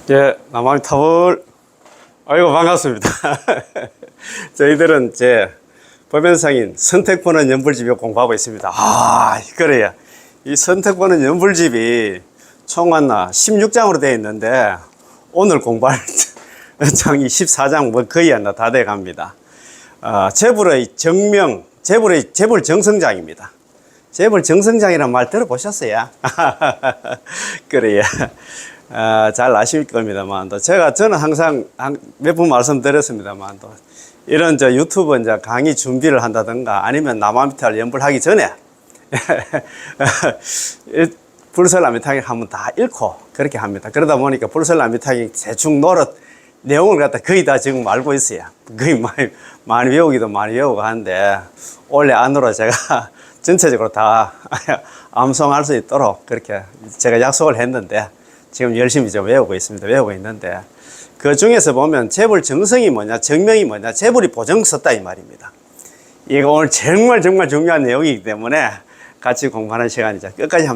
예, 남아미타불. 아이고, 반갑습니다. 저희들은 법연상인 선택보는 연불집에 공부하고 있습니다. 그래요. 이 선택보는 연불집이 총 16장으로 되어 있는데, 오늘 공부할 장이 14장 거의 다 돼 갑니다. 재벌의 정명, 재벌 정성장입니다. 재벌 정성장이라는 말 들어보셨어요? 그래요. 잘 아실 겁니다만, 저는 항상 몇 번 말씀드렸습니다만, 이런 유튜브 강의 준비를 한다든가 아니면 남아미타를 연불하기 전에 불설남이타기 하면 다 읽고 그렇게 합니다. 그러다 보니까 불설남이타기 대충 노릇 내용을 갖다 거의 다 지금 알고 있어요. 거의 많이 외우기도 많이 외우고 하는데, 올해 안으로 제가 전체적으로 다 암송할 수 있도록 그렇게 제가 약속을 했는데, 지금 열심히 좀 외우고 있습니다. 외우고 있는데, 그 중에서 보면 재벌 정성이 뭐냐, 정명이 뭐냐, 재벌이 보정 썼다 이 말입니다. 이거 오늘 정말 중요한 내용이기 때문에 같이 공부하는 시간이죠. 끝까지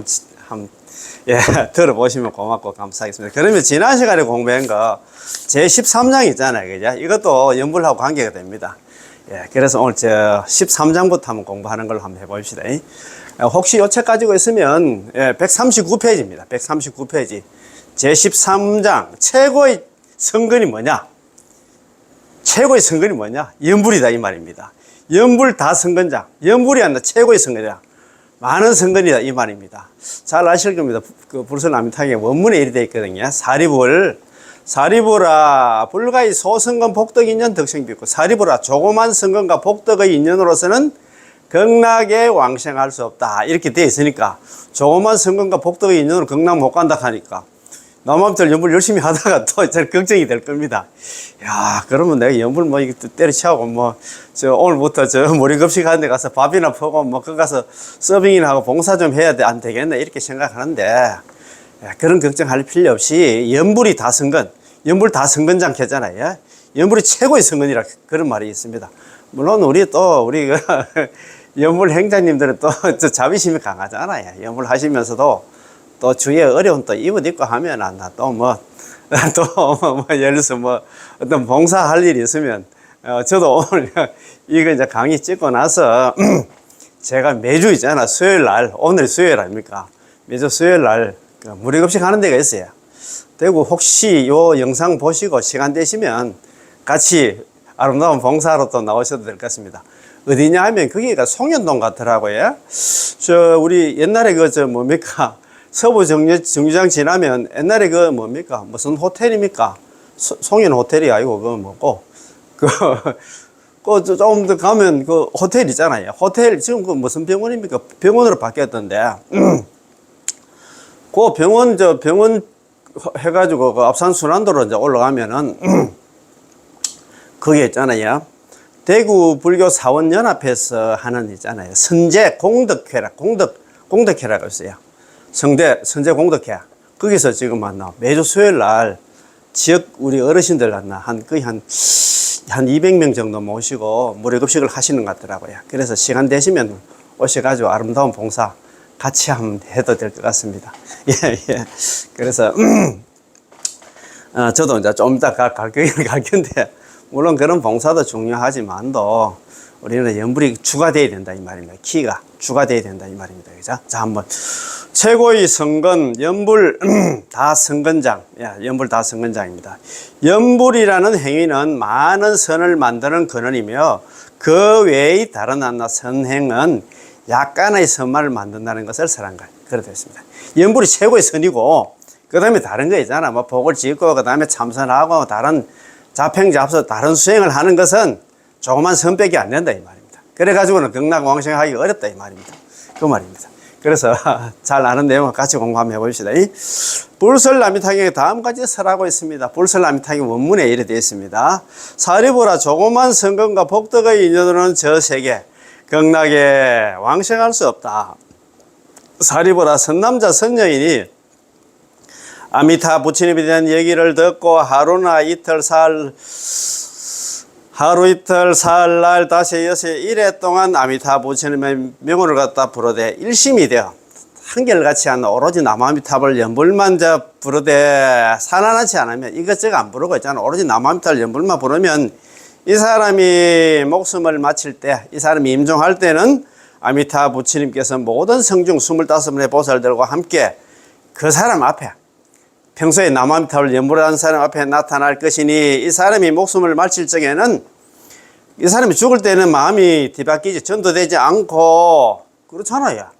들어보시면 고맙고 감사하겠습니다. 그러면 지난 시간에 공부한 거 제13장 있잖아요. 그죠? 이것도 연불하고 관계가 됩니다. 그래서 오늘 13장부터 한번 공부하는 걸로 한번 해봅시다. 혹시 요 책 가지고 있으면 139페이지입니다. 139페이지. 제13장 최고의 성근이 뭐냐? 최고의 성근이 뭐냐? 연불이다 이 말입니다. 연불 다 성근장. 연불이 아니라 최고의 성근이다. 많은 성근이다 이 말입니다. 잘 아실 겁니다. 그 불설남이탕에 원문에 이렇게 되어 있거든요. 사리불아 불가의 소성근 복덕인연 덕성비고, 사리불아 조그만 성근과 복덕의 인연으로서는 극락에 왕생할 수 없다 이렇게 되어 있으니까, 조그만 성근과 복덕의 인연으로 극락 못 간다 하니까 남아미탈 연불 열심히 하다가 또 걱정이 될 겁니다. 야, 그러면 내가 연불 때려치우고 오늘부터 모리급식 하는 데 가서 밥이나 퍼고 거기 가서 서빙이나 하고 봉사 좀 해야 안 되겠네 이렇게 생각하는데, 그런 걱정할 필요 없이 연불이 다 성근, 연불 다 성근장 켰잖아요. 연불이 최고의 성근이라 그런 말이 있습니다. 물론 우리 연불 행자님들은 또 자비심이 강하잖아요. 연불 하시면서도 또 주위에 어려운 또 입을 입고 하면 예를 들어서 어떤 봉사할 일이 있으면, 저도 오늘 이거 이제 강의 찍고 나서 제가 매주 있잖아. 수요일 날, 오늘 수요일 아닙니까? 매주 수요일 날 무료급식 하는 데가 있어요. 그리고 혹시 요 영상 보시고 시간 되시면 같이 아름다운 봉사로 또 나오셔도 될 것 같습니다. 어디냐 하면 거기가 송년동 같더라고요. 우리 옛날에 서부 정류장 지나면 옛날에 무슨 호텔입니까? 송년 호텔이 아니고 좀 더 가면 호텔 있잖아요. 호텔 지금 무슨 병원입니까? 병원으로 바뀌었던데, 병원 해가지고 앞산 순환도로 이제 올라가면은 거기 있잖아요. 대구 불교 사원연합회에서 하는 있잖아요. 선제 공덕회라고 있어요. 선제 공덕회. 거기서 지금 매주 수요일 날 지역 우리 어르신들 거의 한 200명 정도 모시고 무료급식을 하시는 것 같더라고요. 그래서 시간 되시면 오셔가지고 아름다운 봉사 같이 한번 해도 될 것 같습니다. 그래서, 저도 이제 좀 이따 갈 건데, 물론 그런 봉사도 중요하지만도 우리는 연불이 주가 돼야 된다 이 말입니다. 키가 주가 돼야 된다 이 말입니다. 그죠? 자, 한번. 최고의 성근, 연불 다 성근장. 연불 다 성근장입니다. 연불이라는 행위는 많은 선을 만드는 근원이며, 그 외의 다른 선행은 약간의 선만을 만든다는 것을 설한 것. 그렇게 됐습니다. 연불이 최고의 선이고, 그 다음에 다른 거 있잖아. 복을 짓고, 그 다음에 참선하고, 다른 자평잡수, 다른 수행을 하는 것은 조그만 선밖에 안 된다 이 말입니다. 그래가지고는 극락왕생하기 어렵다 이 말입니다. 그 말입니다. 그래서 잘 아는 내용을 같이 공부 한번 해봅시다. 불설남이탕에 다음까지 설하고 있습니다. 불설남이탕의 원문에 이렇게 되어 있습니다. 사리보라 조그만 성근과 복덕의 인연으로는 저 세계 극락에 왕생할 수 없다. 사리보라 선남자 선녀인이 아미타 부처님에 대한 얘기를 듣고 하루 이틀 사흘날 다시 여섯 일해 동안 아미타 부처님의 명호를 갖다 부르되 일심이 되어 한결같이 한 오로지 남아미탑을 연불만 부르되 산안하지 않으면 이것저것 안 부르고 있잖아. 오로지 남아미탑을 연불만 부르면 이 사람이 목숨을 마칠 때, 이 사람이 임종할 때는 아미타 부처님께서 모든 성중 25분의 보살들과 함께 그 사람 앞에, 평소에 남아미탑을 연불하는 사람 앞에 나타날 것이니, 이 사람이 목숨을 마칠 적에는 이 사람이 죽을 때는 마음이 뒤바뀌지 전도되지 않고, 그렇잖아요.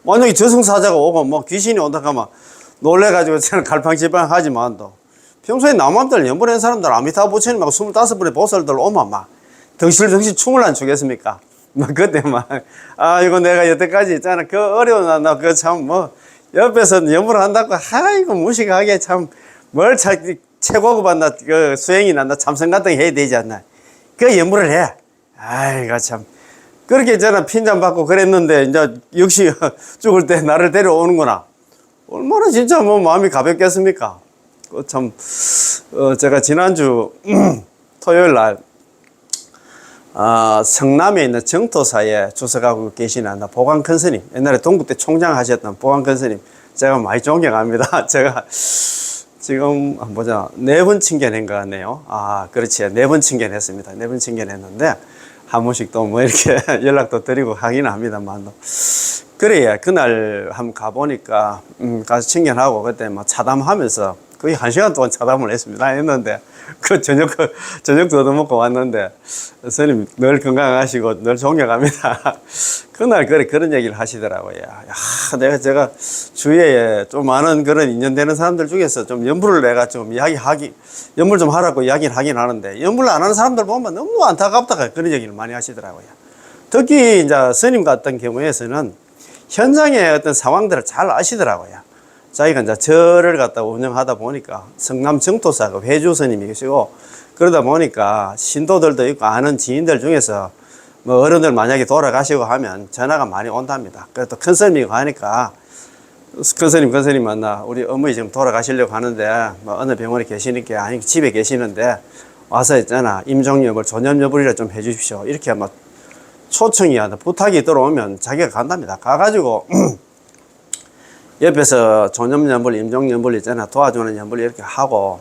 만약에 저승사자가 오고 뭐 귀신이 온다 하면 놀래가지고 저는 갈팡질팡 하지만, 또 평소에 남아미탑을 연불하는 사람들 아미타 부처님하고 25분의 보살들 오면 막 덩실덩실 춤을 안 추겠습니까? 막 그때 막, 아, 이거 내가 여태까지 있잖아. 그 어려운 나 그 참 뭐 옆에서 연불을 한다고, 아이고 무식하게 참 뭘 최고급 한다, 그 수행이 난다, 참선 같은 거 해야 되지 않나. 그 연불을 해. 아이고 참. 그렇게 저는 핀잔 받고 그랬는데, 이제 역시 죽을 때 나를 데려오는구나. 얼마나 진짜 뭐 마음이 가볍겠습니까? 참, 제가 지난주 토요일 날, 성남에 있는 정토사에 주석하고 계시는 보광 큰 스님, 옛날에 동국대 총장 하셨던 보광 큰 스님, 제가 많이 존경합니다. 제가 지금 보자, 4번 칭견한 것 같네요. 아, 그렇지. 4번 칭견했습니다. 4번 칭견했는데, 한 번씩 또 뭐 이렇게 연락도 드리고 하기는 합니다만. 그래, 그날 한번 가보니까, 가서 칭견하고 그때 뭐 차담하면서 거의 1시간 동안 차담을 했는데, 저녁도 얻어먹고 왔는데, 스님 늘 건강하시고 늘 존경합니다. 그날 그런 얘기를 하시더라고요. 야, 제가 주위에 좀 많은 그런 인연되는 사람들 중에서 좀 연불을 내가 좀 연불 좀 하라고 이야기를 하긴 하는데, 연불을 안 하는 사람들 보면 너무 안타깝다. 그런 얘기를 많이 하시더라고요. 특히 이제 스님 같은 경우에서는 현장의 어떤 상황들을 잘 아시더라고요. 자기가 이제 절을 갖다 운영하다 보니까 성남 정토사가 회주 스님이 계시고, 그러다 보니까 신도들도 있고 아는 지인들 중에서 뭐 어른들 만약에 돌아가시고 하면 전화가 많이 온답니다. 그래도 큰 스님이고 하니까, 큰 스님 만나, 우리 어머니 지금 돌아가시려고 하는데 뭐 어느 병원에 계시니까, 아니 집에 계시는데 와서 있잖아, 임종여불 조념여불이라 좀 해주십시오, 이렇게 막 초청이 하다 부탁이 들어오면 자기가 간답니다. 가가지고 옆에서 조념연불, 임종연불 있잖아, 도와주는 연불 이렇게 하고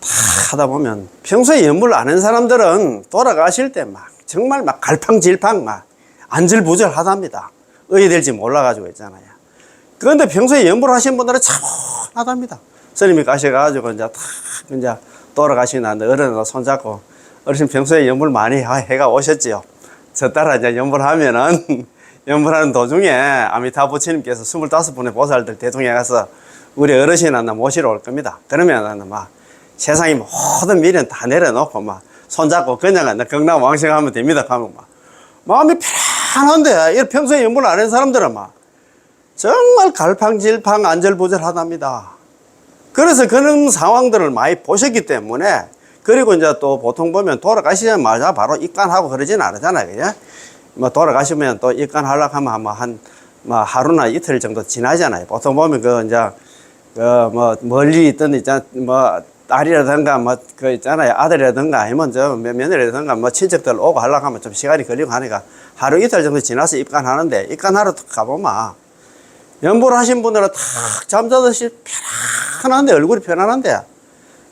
다 하다 보면, 평소에 연불 안 하는 사람들은 돌아가실 때 막 정말 막 갈팡질팡 막 안절부절 하답니다. 어디 될지 몰라가지고 있잖아요. 그런데 평소에 연불 하신 분들은 차분하답니다. 스님이 가셔가지고 이제 돌아가시는 어른을 손잡고, 어르신 평소에 연불 많이 해가 오셨지요. 저 따라 이제 연불하면은 연불하는 도중에 아미타 부처님께서 25분의 보살들 대통령에 가서 우리 어르신 하나 모시러 올 겁니다. 그러면 막 세상의 모든 미련 다 내려놓고 막 손잡고 그냥 경남 왕생하면 됩니다. 하면 막 마음이 편한데, 평소에 연불 안 하는 사람들은 막 정말 갈팡질팡 안절부절 하답니다. 그래서 그런 상황들을 많이 보셨기 때문에, 그리고 이제 또 보통 보면 돌아가시자마자 바로 입관하고 그러진 않잖아요. 그죠? 뭐 돌아가시면 또 입관하려고 하면 뭐 하루나 이틀 정도 지나잖아요. 보통 보면 뭐 멀리 있던 뭐 딸이라든가 뭐 있잖아요. 아들이라든가 아니면 며느리라든가 뭐 친척들 오고 하려고 하면 좀 시간이 걸리고 하니까 하루 이틀 정도 지나서 입관하는데, 입관하러 가보면 연불 하신 분들은 탁 잠자듯이 편안한데, 얼굴이 편안한데,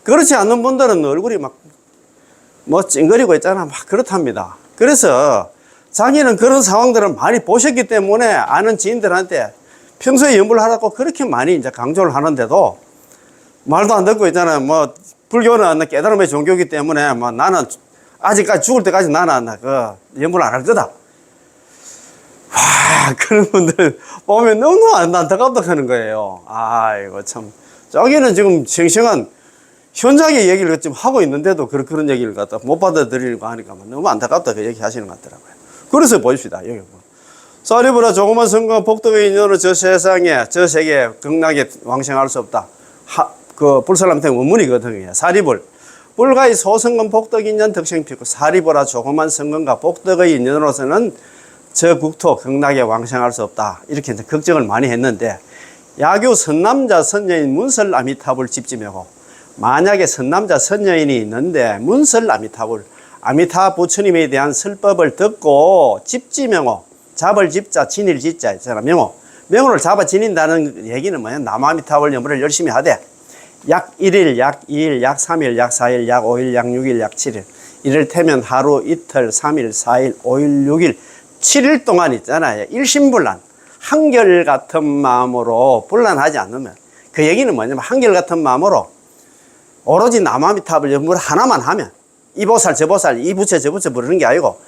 그렇지 않는 분들은 얼굴이 뭐 찡그리고 있잖아. 막 그렇답니다. 그래서 자기는 그런 상황들을 많이 보셨기 때문에 아는 지인들한테 평소에 연불 하라고 그렇게 많이 이제 강조를 하는데도 말도 안 듣고 있잖아요. 뭐 불교는 깨달음의 종교이기 때문에 뭐 나는 아직까지 죽을 때까지 나는 연불 안 할 거다. 와, 그런 분들 보면 너무 안타깝다 하는 거예요. 아이고 참, 저기는 지금 싱싱한 현장의 얘기를 지금 하고 있는데도 그런 얘기를 갖다 못 받아들이려고 하니까 너무 안타깝다 그 얘기 하시는 것 같더라고요. 그래서 보십시다. 여기 뭐. 사리부라 조그만 성공 복덕의 인연으로 저 세상에, 저 세계에 극락에 왕생할 수 없다. 불설람태 원문이거든요. 사리불. 불가의 소성금 복덕 인연 덕생피고, 사리부라 조그만 성금과 복덕의 인연으로서는 저 국토 극락에 왕생할 수 없다. 이렇게 이제 걱정을 많이 했는데, 야교 선남자 선녀인 문설 아미타불 집지명호. 만약에 선남자 선녀인이 있는데 문설 아미타불, 아미타 부처님에 대한 설법을 듣고 집지명호, 잡을 집자, 진일 지자 있잖아, 명호. 명운을 잡아 지닌다는 얘기는 뭐냐? 나무아미타불 연불을 열심히 하되 약 1일, 약 2일, 약 3일, 약 4일, 약 5일, 약 6일, 약 7일. 이를테면 하루, 이틀, 3일, 4일, 5일, 6일, 7일 동안 있잖아요. 일심불란. 한결같은 마음으로 불란하지 않으면. 그 얘기는 뭐냐면 한결같은 마음으로 오로지 나무아미타불 연불 하나만 하면 이 보살, 저 보살, 이 부처, 저 부처 부르는 게 아니고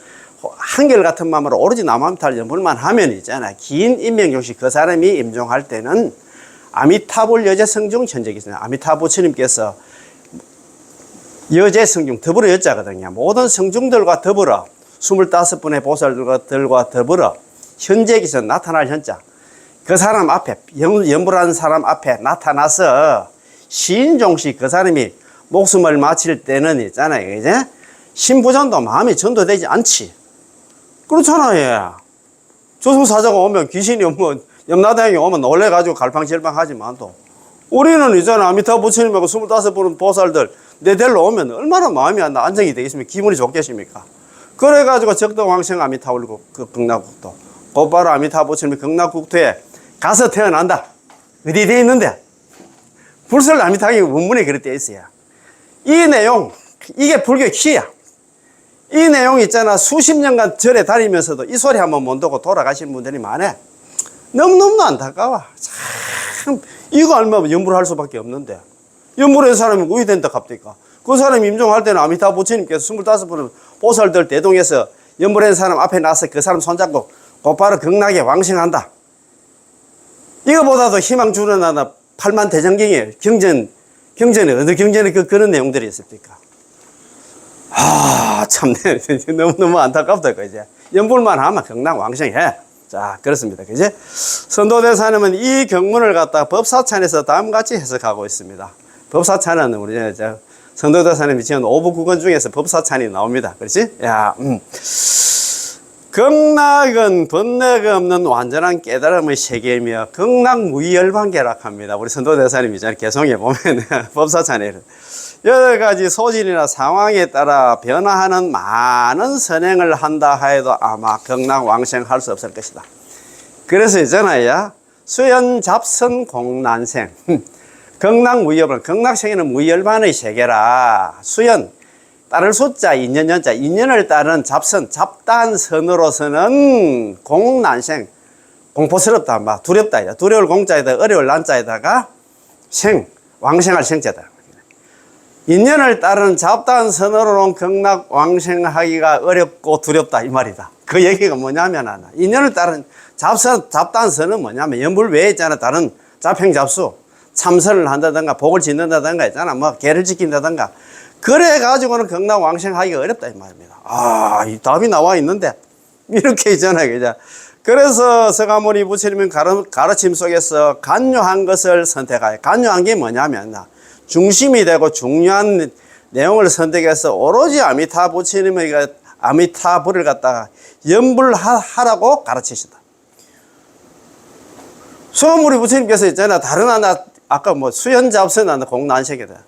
한결같은 마음으로 오로지 나무아미타불 연불만 하면 있잖아요. 긴 인명종시 그 사람이 임종할 때는 아미타불 여제성중 현적이 있어요. 아미타 부처님께서 여제성중 더불어 여자거든요. 모든 성중들과 더불어 25분의 보살들과 더불어 현재기서 나타날 현자 그 사람 앞에 연불한 사람 앞에 나타나서 시인종시 그 사람이 목숨을 마칠 때는 있잖아요. 이제 신부전도 마음이 전도되지 않지. 그렇잖아요. 예. 조승사자가 오면 귀신이 오면 염라대왕이 오면 놀래가지고 갈팡질팡하지만도 우리는 있잖아 아미타 부처님하고 25분 보살들 내델로 오면 얼마나 마음이 안정이 되겠습니까? 기분이 좋겠습니까? 그래가지고 적도왕생 아미타불 그 극락국토 곧바로 아미타 부처님이 극락국토에 가서 태어난다. 어디 돼 있는데? 불설 아미타기 원문에 그렇게 돼 있어요. 이 내용 이게 불교의 키야. 이 내용 있잖아 수십 년간 절에 다니면서도 이 소리 한번 못 듣고 돌아가신 분들이 많아. 너무너무 안타까워. 참 이거 알면 연불할 수밖에 없는데 연불한 사람이 우이 된다 갑자기. 그 사람이 임종할 때는 아미타 부처님께서 25분 보살들 대동해서 연불한 사람 앞에 나서 그 사람 손잡고 곧바로 극락에 왕생한다. 이거보다도 희망 주는 하나 8만 대정경에 경전에 어느 경전에 그런 내용들이 있습니까? 참 너무너무 안타깝다 그제. 연불만 하면 극락 왕생해. 자, 그렇습니다. 그지? 선도대사님은 이 경문을 갖다 법사찬에서 다음같이 해석하고 있습니다. 법사찬은 우리 선도대사님이 지은 오부구건 중에서 법사찬이 나옵니다. 그렇지? 야, 극락은 번뇌가 없는 완전한 깨달음의 세계이며 극락무이열반계라 합니다. 우리 선도대사님이 개성에 보면 법사찬에 여러 가지 소질이나 상황에 따라 변화하는 많은 선행을 한다 하여도 아마 극락왕생할 수 없을 것이다. 그래서 있잖아요. 수연 잡선 공난생 극락무이열반 극락생에는 무이열반의 세계라. 수연 따를 숫자 인연연자 인연을 따른 잡선 잡다한 선으로서는 공난생 공포스럽다 막 두렵다 두려울 공자에다 어려울 난자에다가 생 왕생할 생자다. 인연을 따른 잡다한 선으로는 극락 왕생하기가 어렵고 두렵다 이 말이다. 그 얘기가 뭐냐면 인연을 따른 잡다한 선은 뭐냐면 연불 외에 있잖아 다른 잡행잡수 참선을 한다든가 복을 짓는다든가 있잖아 뭐 계를 지킨다든가 그래 가지고는 극락 왕생하기가 어렵다 이 말입니다. 이 답이 나와 있는데 이렇게 있잖아요. 그죠? 그래서 서가모니 부처님은 가르침 속에서 간요한 것을 선택하여 간요한 게 뭐냐면 중심이 되고 중요한 내용을 선택해서 오로지 아미타 부처님의 아미타불을 갖다가 연불하라고 가르치신다. 서가모니 부처님께서 있잖아 다른 하나 아까 뭐 수연잡선 하나 공난색이다.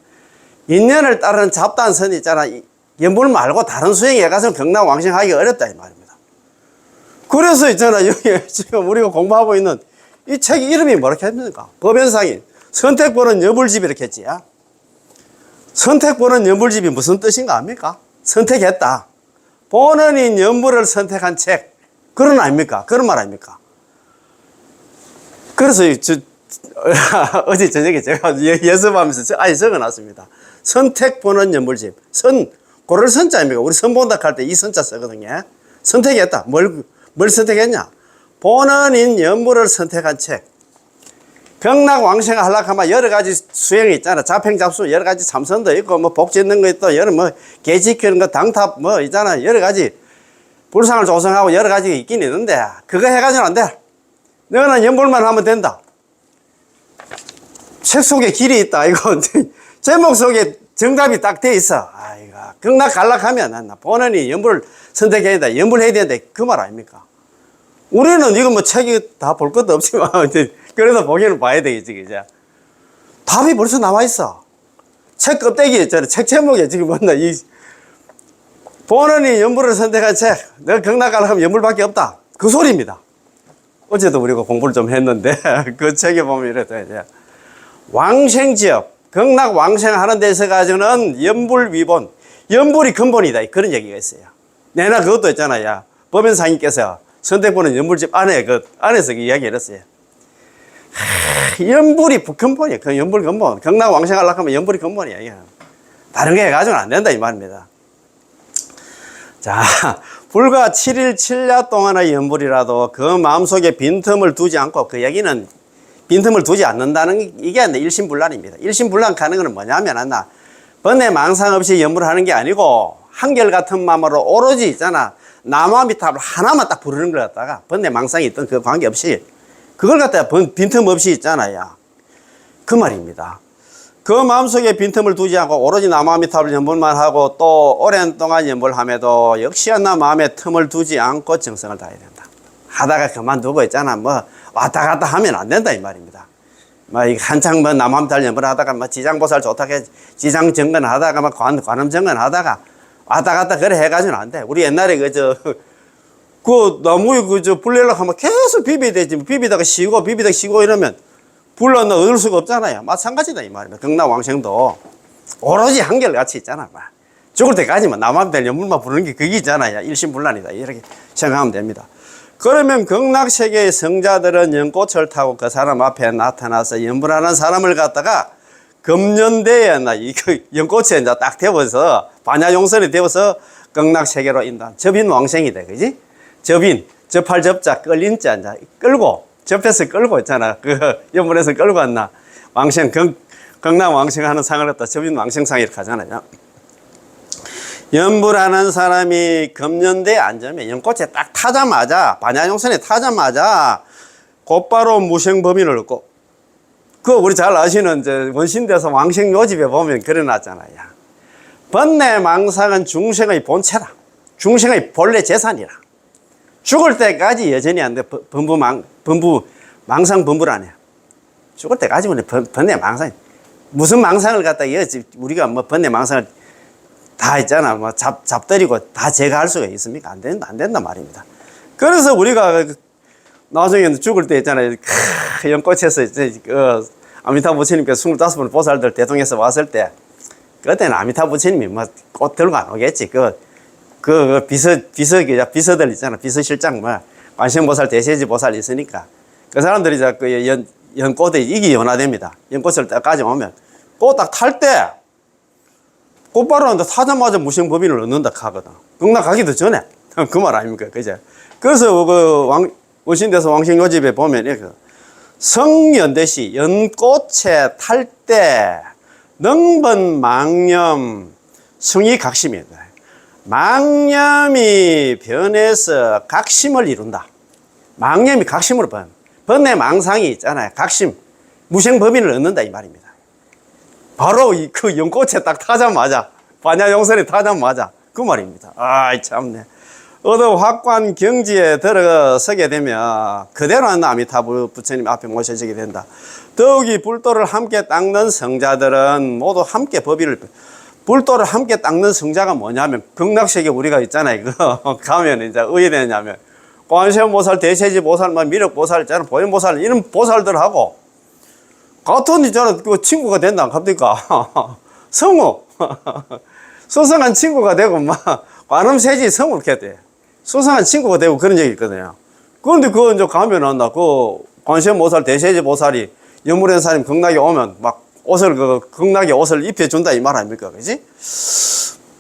인연을 따르는 잡다한 선이 있잖아. 연불 말고 다른 수행에 가서 극락 왕생하기 어렵다 이 말입니다. 그래서 있잖아 여기 지금 우리가 공부하고 있는 이 책 이름이 뭐라고 했습니까? 법연상인 선택보는 연불집 이렇게 했지. 선택보는 연불집이 무슨 뜻인가 압니까? 선택했다. 본원인 연불을 선택한 책 그런 아닙니까? 그런 말 아닙니까? 그래서 어제 저녁에 제가 연습하면서 아예 적어놨습니다. 선택보는 연불집. 고를 선자입니까? 우리 선본다 할 때 이 선자 쓰거든요. 선택했다. 뭘 선택했냐? 본원인 연불을 선택한 책. 극락 왕생을 하려고 하면 여러 가지 수행이 있잖아. 잡행잡수 여러 가지 참선도 있고 뭐 복 짓는 거 있고 여러 뭐 개 지키는 거 당탑 뭐 있잖아. 여러 가지 불상을 조성하고 여러 가지가 있긴 있는데 그거 해가지고는 안 돼. 너는 연불만 하면 된다. 책 속에 길이 있다. 이거 제목 속에 정답이 딱 돼 있어. 아이고 극락 갈락 하면 본원이 연불을 선택해야 된다. 연불해야 된다. 그 말 아닙니까? 우리는 이거 뭐 책이 다 볼 것도 없지만 그래도 보기는 봐야 되겠지, 그죠? 답이 벌써 나와 있어. 책 껍데기에 있잖아. 책 제목에 지금 뭔가 본원이 연불을 선택한 책. 내가 극락 가려고 하면 연불밖에 없다. 그 소리입니다. 어제도 우리가 공부를 좀 했는데 그 책에 보면 이래 돼. 왕생지역, 극락 왕생하는 데서 가지고는 연불위본, 연불이 근본이다. 그런 얘기가 있어요. 내나 그것도 있잖아요. 야, 법연상인께서 선택보는 연불집 안에 그 안에서 그 이야기를 했어요. 연불이 근본이야. 그 연불 근본. 극락 왕생하려고 하면 연불이 근본이야. 이게. 다른 게 가지고는 안 된다 이 말입니다. 자, 불과 7일 7야 동안의 연불이라도 그 마음속에 빈틈을 두지 않고, 그 얘기는 빈틈을 두지 않는다는 이게 일심불란입니다. 일심불란 가는 것은 뭐냐면 하나, 번뇌 망상 없이 연불하는 게 아니고 한결같은 마음으로 오로지 있잖아, 나무아미타불 하나만 딱 부르는 걸 갖다가 번뇌 망상이 있던 그 관계없이 그걸 갖다가 빈틈 없이 있잖아요. 그 말입니다. 그 마음속에 빈틈을 두지 않고 오로지 나무아미타불 연불만 하고 또 오랜 동안 연불함에도 역시나 마음에 틈을 두지 않고 정성을 다해야 된다. 하다가 그만두고 있잖아, 뭐 왔다 갔다 하면 안 된다 이 말입니다. 뭐 한창 뭐 나무아미타불 연불하다가 뭐 지장보살 좋다고 해 지장 정건 하다가 막 관음 정건 하다가 왔다 갔다 그래 해가지고는 안 돼. 우리 옛날에 그 나무에 불 내려고 하면 계속 비벼야 되지. 비비다가 쉬고 이러면 불러는 얻을 수가 없잖아요. 마찬가지다 이 말입니다. 극락왕생도 오로지 한결같이 있잖아. 죽을 때까지만 나무아미타불 연불만 부르는 게 그게 있잖아요. 일심불란이다 이렇게 생각하면 됩니다. 그러면 극락세계의 성자들은 연꽃을 타고 그 사람 앞에 나타나서 연불하는 사람을 갖다가 금년대에 이 연꽃에 이제 딱 되어서 반야용선이 되어서 극락세계로 인도한 접인왕생이 돼, 그지? 접할 접자 끌린 자 이제 끌고 접해서 끌고 있잖아. 그 연불에서 끌고 왔나 왕생 극락왕생하는 상을 갖다 접인왕생상 이렇게 하잖아요. 연불하는 사람이 금년대에 앉으면 연꽃에 딱 타자마자 반야용선에 타자마자 곧바로 무생법인을 얻고, 그 우리 잘 아시는 이제 원신대서 왕생요집에 보면 그려놨잖아요. 번뇌 망상은 중생의 본체라. 중생의 본래 재산이라. 죽을 때까지 여전히 안 돼. 망상 범부라네. 죽을 때까지 번뇌 망상. 무슨 망상을 갖다 우리가 뭐 번뇌 망상을 다 있잖아. 뭐 잡들이고 다 제거할 수가 있습니까? 안 된단 말입니다. 그래서 우리가 나중에 죽을 때 있잖아요. 연꽃에서 아미타 부처님께서 25분 보살들 대동에서 왔을 때, 그때는 아미타 부처님이 뭐 꽃 들고 안 오겠지. 비서들 있잖아. 비서실장 관세음보살, 대세지보살 있으니까 그 사람들이 그 연꽃에 이게 연화됩니다. 연꽃을 딱 가져오면 꽃 딱 탈 때 곧바로 타자마자 무생법인을 얻는다 하거든. 극락 가기도 전에. 그 말 아닙니까? 그죠? 그래서 원신대서 왕생요집에 보면 성연대시 연꽃에 탈 때 능번 망념 성이 각심이다. 망념이 변해서 각심을 이룬다. 망념이 각심으로 번뇌 망상이 있잖아요. 각심, 무생법인을 얻는다 이 말입니다. 바로 그 연꽃에 딱 타자마자, 반야용선에 타자마자 그 말입니다. 아이 참네. 어느 확관 경지에 들어서게 되면 그대로 아미타 부처님 앞에 모셔지게 된다. 더욱이 불도를 함께 닦는 성자들은 모두 함께 불도를 함께 닦는 성자가 뭐냐면, 극락세계 우리가 있잖아요. 그거 가면 이제 어디 되냐면 관세음보살, 대세지보살, 미륵보살 있잖아, 보현보살 이런 보살들하고 같은 있잖아. 그 친구가 된다 합니까? 성우 수성한 친구가 되고 관음세지 성우 이렇게 돼. 수성한 친구가 되고 그런 얘기 있거든요. 그런데 그거 이제 가면은 관세음보살, 대세지보살이 연불현사님 극락에 오면 극락에 옷을 입혀준다 이 말 아닙니까? 그지?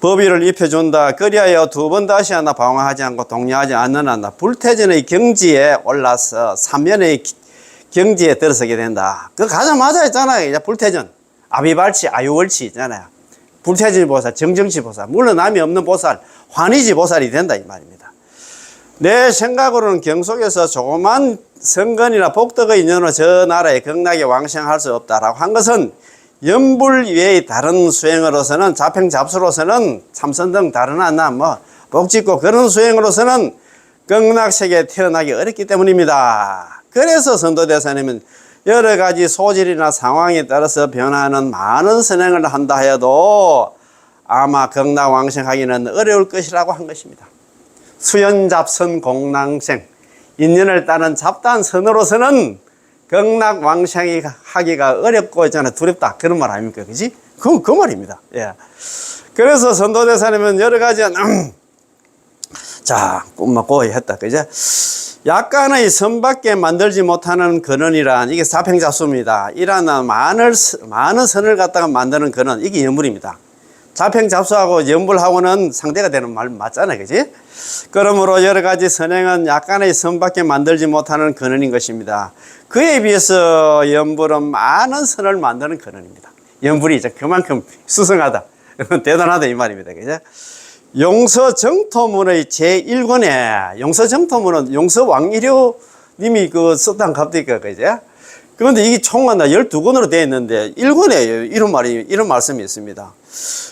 법위를 입혀준다. 그리하여 두 번 다시 하나 방황하지 않고 동요하지 않는 한다. 불태전의 경지에 올라서 삼면의 경지에 들어서게 된다. 그 가자마자 있잖아요. 이제 불태전, 아비발치, 아유월치 있잖아요. 불태지 보살, 정정치 보살, 물러남이 없는 보살, 환희지 보살이 된다 이 말입니다. 내 생각으로는 경속에서 조그만 성건이나 복덕의 인연으로 저 나라에 극락에 왕생할 수 없다라고 한 것은 연불 외의 다른 수행으로서는 자평잡수로서는 참선 등 다른 복짓고 그런 수행으로서는 극락세계에 태어나기 어렵기 때문입니다. 그래서 선도대사님은 여러 가지 소질이나 상황에 따라서 변화하는 많은 선행을 한다 하여도 아마 극락왕생하기는 어려울 것이라고 한 것입니다. 수연잡선 공랑생, 인연을 따는 잡다한 선으로서는 극락왕생이 하기가 어렵고 있잖아 두렵다 그런 말 아닙니까? 그지? 그 말입니다. 예. 그래서 선도대사님은 여러 가지 자 꿈만 고이 했다 그죠? 약간의 선밖에 만들지 못하는 근원이란 이게 자평잡수입니다. 이러한 많은 선을 갖다가 만드는 근원 이게 연불입니다. 자평잡수하고 연불하고는 상대가 되는 말 맞잖아요. 그지? 그러므로 여러 가지 선행은 약간의 선밖에 만들지 못하는 근원인 것입니다. 그에 비해서 연불은 많은 선을 만드는 근원입니다. 연불이 이제 그만큼 수성하다. 대단하다 이 말입니다. 그죠? 용서정토문의 제1권에 용서정토문은 용서왕이료 님이 그 썼단 갑니까? 그죠? 그런데 이게 총만 12권으로 되어 있는데 1권에 이런 말씀이 있습니다.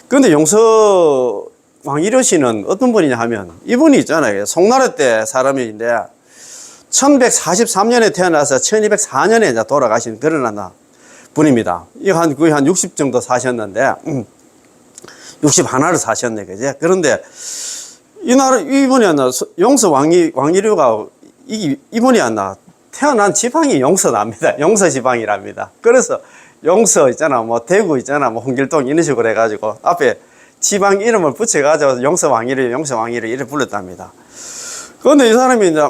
그런데 용서왕이료 씨는 어떤 분이냐 하면 이분이 있잖아요. 송나라 때 사람인데 1143년에 태어나서 1204년에 이제 돌아가신 그런 분입니다. 거의 한 60 정도 사셨는데 61를 사셨네, 그제? 그런데, 이분이 용서왕이류가, 이분이 태어난 지방이 용서납니다. 용서지방이랍니다. 그래서, 용서 있잖아, 뭐, 대구 있잖아, 뭐, 홍길동 이런 식으로 해가지고, 앞에 지방 이름을 붙여가지고, 용서왕이류, 이래 불렀답니다. 그런데 이 사람이 이제,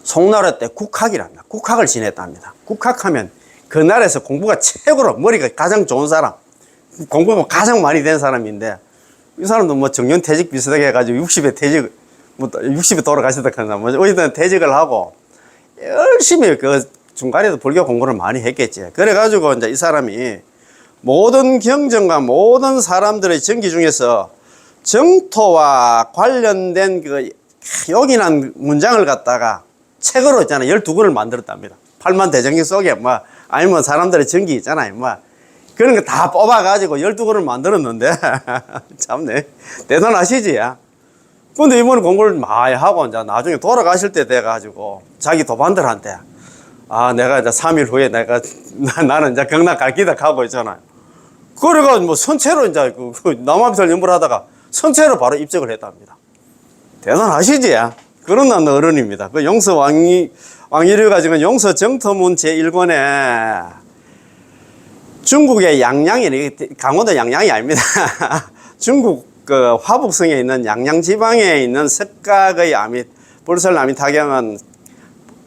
송나라 때 국학이랍니다. 국학을 지냈답니다. 국학하면, 그 나라에서 공부가 최고로, 머리가 가장 좋은 사람, 공부가 가장 많이 된 사람인데 이 사람도 뭐 정년퇴직 비슷하게 해가지고 60에 퇴직 뭐 60에 돌아가시다 하나 뭐 어디든 퇴직을 하고 열심히 그 중간에도 불교 공부를 많이 했겠지. 그래가지고 이제 이 사람이 모든 경전과 모든 사람들의 정기 중에서 정토와 관련된 그 요긴한 문장을 갖다가 책으로 있잖아요. 12권을 만들었답니다. 팔만 대정경 속에 뭐 아니면 사람들의 정기 있잖아요. 뭐 그런 거 다 뽑아가지고 12권을 만들었는데, 참네. 대단하시지, 야. 근데 이번에 공부를 많이 하고, 이제 나중에 돌아가실 때 돼가지고, 자기 도반들한테, 내가 이제 3일 후에 나는 이제 경락 갈 기다 가고 있잖아요. 그래가지고 뭐 선체로 이제 남아비설 연구를 하다가 선체로 바로 입적을 했답니다. 대단하시지, 야. 그런 어른입니다. 그 왕이류가 지금 용서정토문 제1권에 중국의 양양이, 강원도 양양이 아닙니다. 중국 그 화북성에 있는 양양 지방에 있는 석각의 불설아미타경은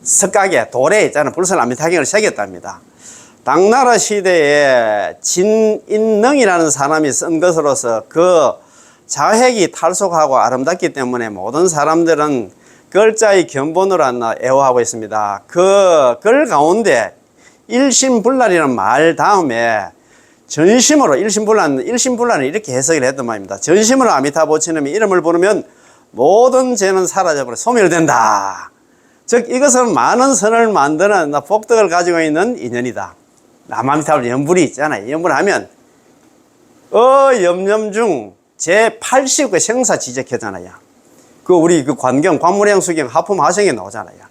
석각에 돌에 있잖아요. 불설아미타경을 새겼답니다. 당나라 시대에 진인능이라는 사람이 쓴 것으로서 그 자획이 탈속하고 아름답기 때문에 모든 사람들은 글자의 견본으로 애호하고 있습니다. 그 글 가운데 일심불란이라는 말 다음에 전심으로 일심불란은 이렇게 해석을 했던 말입니다. 전심으로 아미타보치님의 이름을 부르면 모든 죄는 사라져버려 소멸된다. 즉 이것은 많은 선을 만드는 복덕을 가지고 있는 인연이다. 남아미타불 연불이 있잖아요. 연불하면 염염중 제80그 생사 지적하잖아요. 그 우리 그 관경 관문행 수경 하품 하생에 나오잖아요.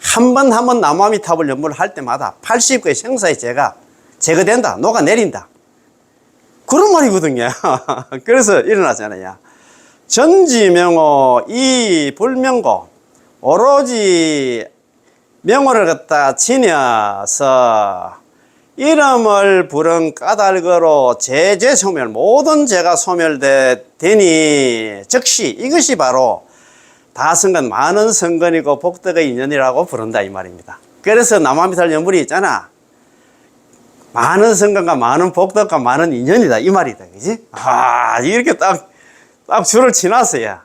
한 번 남아미타불 연불을 할 때마다 80의 생사의 죄가 제거된다, 녹아내린다. 그런 말이거든요. 그래서 일어나잖아요. 전지명호, 이불명고, 오로지 명호를 갖다 지녀서 이름을 부른 까닭으로 제죄 소멸, 모든 죄가 소멸되니 즉시 이것이 바로 다성근, 많은 성근이고 복덕의 인연이라고 부른다 이 말입니다. 그래서 남아미탈 연불이 있잖아. 많은 성근과 많은 복덕과 많은 인연이다 이 말이다. 그지? 이렇게 딱 줄을 치놨어요.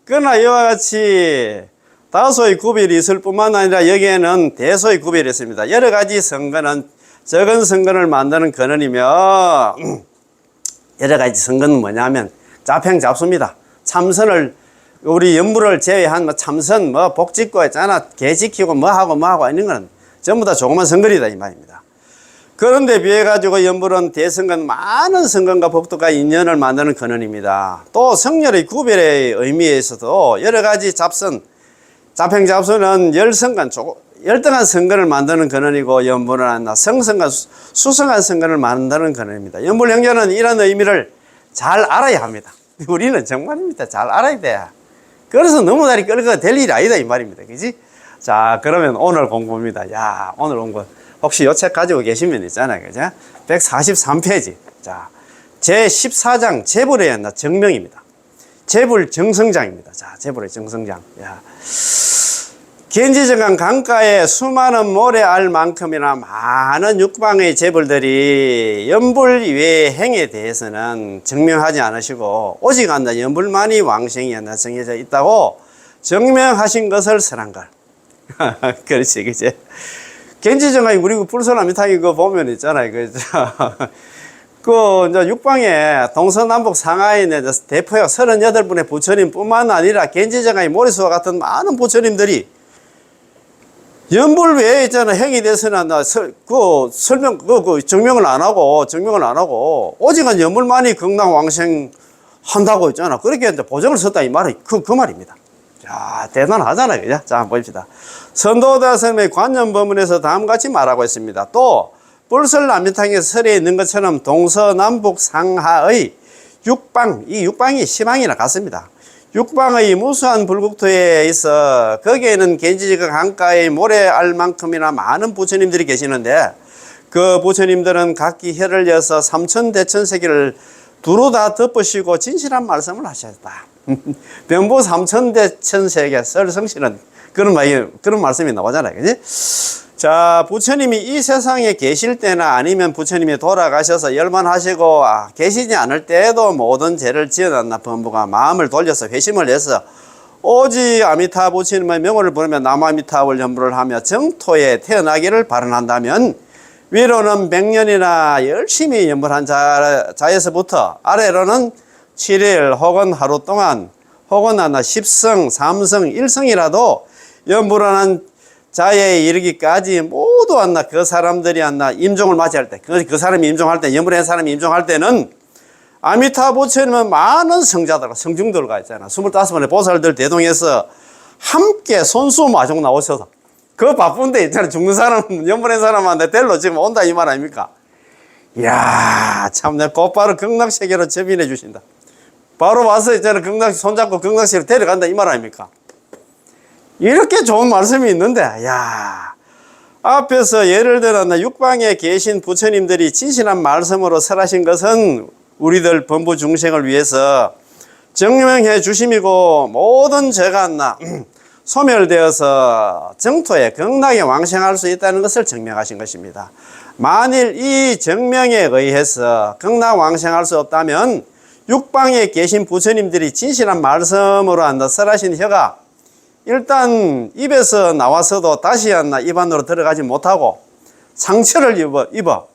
그러나 이와 같이 다소의 구별이 있을 뿐만 아니라 여기에는 대소의 구별이 있습니다. 여러 가지 성근은 적은 성근을 만드는 근원이며 여러 가지 성근은 뭐냐면 자평잡수입니다. 참선을 우리 연불을 제외한 참선, 복 짓고 있잖아. 개 지키고 뭐하고 이런 거는 전부 다 조그만 성근이다 이 말입니다. 그런데 비해가지고 연불은 대성근, 많은 성근과 복덕과 인연을 만드는 근원입니다. 또 성렬의 구별의 의미에서도 여러 가지 자평잡수는 열성근, 열등한 성근을 만드는 근원이고 연불은 성성근, 수성한 성근을 만드는 근원입니다. 연불형제는 이런 의미를 잘 알아야 합니다. 우리는 정말입니다. 잘 알아야 돼. 그래서 너무 다리 끌고 될 일이 아니다 이 말입니다. 그지? 자, 그러면 오늘 공부입니다. 야, 오늘 공부. 혹시 요 책 가지고 계시면 있잖아요. 그죠? 143페이지. 자, 제14장 재불의 옛날 정명입니다. 재불 정성장입니다. 자, 재불의 정성장. 야. gen지정강 강가에 수많은 모래알 만큼이나 많은 육방의 재벌들이 연불 외의 행에 대해서는 증명하지 않으시고 오직 안다 연불만이 왕생이었나 정해져 있다고 증명하신 것을 설한 걸. 그렇지, 그치? gen지정강이 우리 불소나미탕이 그거 보면 있잖아요. 그죠? 이제 육방에 동서남북 상하에 있는 대표역 38분의 부처님 뿐만 아니라 gen지정강의 모리수와 같은 많은 부처님들이 연불 외에 있잖아. 행이 돼서는 증명을 안 하고, 오직은 연불만이 극락왕생 한다고 했잖아. 그렇게 이제 보정을 썼다. 이 말이 그 말입니다. 자, 대단하잖아요. 그죠? 자, 한번 봅시다. 선도다스님의 관념법문에서 다음같이 말하고 있습니다. 또, 불설남미탕의 설에 있는 것처럼 동서남북 상하의 육방, 이 육방이 시방이나 같습니다. 육방의 무수한 불국토에 있어 거기에는 gen지지강 강가의 모래알만큼이나 많은 부처님들이 계시는데 그 부처님들은 각기 혀를 여서 삼천대천세계를 두루 다 덮으시고 진실한 말씀을 하셨다. 변보 삼천대천세계 설성실은 그런 말씀이 나오잖아요. 그지? 자, 부처님이 이 세상에 계실 때나 아니면 부처님이 돌아가셔서 열반하시고 계시지 않을 때에도 모든 죄를 지어놨나 범부가 마음을 돌려서 회심을 해서 오직 아미타 부처님의 명호를 부르며 남아미타불 연부를 하며 정토에 태어나기를 발언한다면 위로는 100년이나 열심히 연불한 자에서부터 아래로는 7일 혹은 하루 동안 혹은 10성, 3성, 1성이라도 연불하는 자에 이르기까지 모두 그 사람들이 임종을 맞이할 때, 그 사람이 임종할 때, 연불한 사람이 임종할 때는 아미타 부처님은 많은 성자들과 성중들과 있잖아. 25번의 보살들 대동해서 함께 손수마중 나오셔서 그 바쁜데 있잖아. 죽는 사람, 연불한 사람한테 델로 지금 온다 이 말 아닙니까? 이야, 참, 내 곧바로 극락세계로 접인해 주신다. 바로 와서 있잖아. 손잡고 극락세계로 데려간다 이 말 아닙니까? 이렇게 좋은 말씀이 있는데, 야, 앞에서 예를 들어 육방에 계신 부처님들이 진실한 말씀으로 설하신 것은 우리들 범부 중생을 위해서 증명해 주심이고 모든 죄가 소멸되어서 정토에 극락에 왕생할 수 있다는 것을 증명하신 것입니다. 만일 이 증명에 의해서 극락 왕생할 수 없다면 육방에 계신 부처님들이 진실한 말씀으로 설하신 혀가 일단 입에서 나와서도 다시 입 안으로 들어가지 못하고 상처를 입어.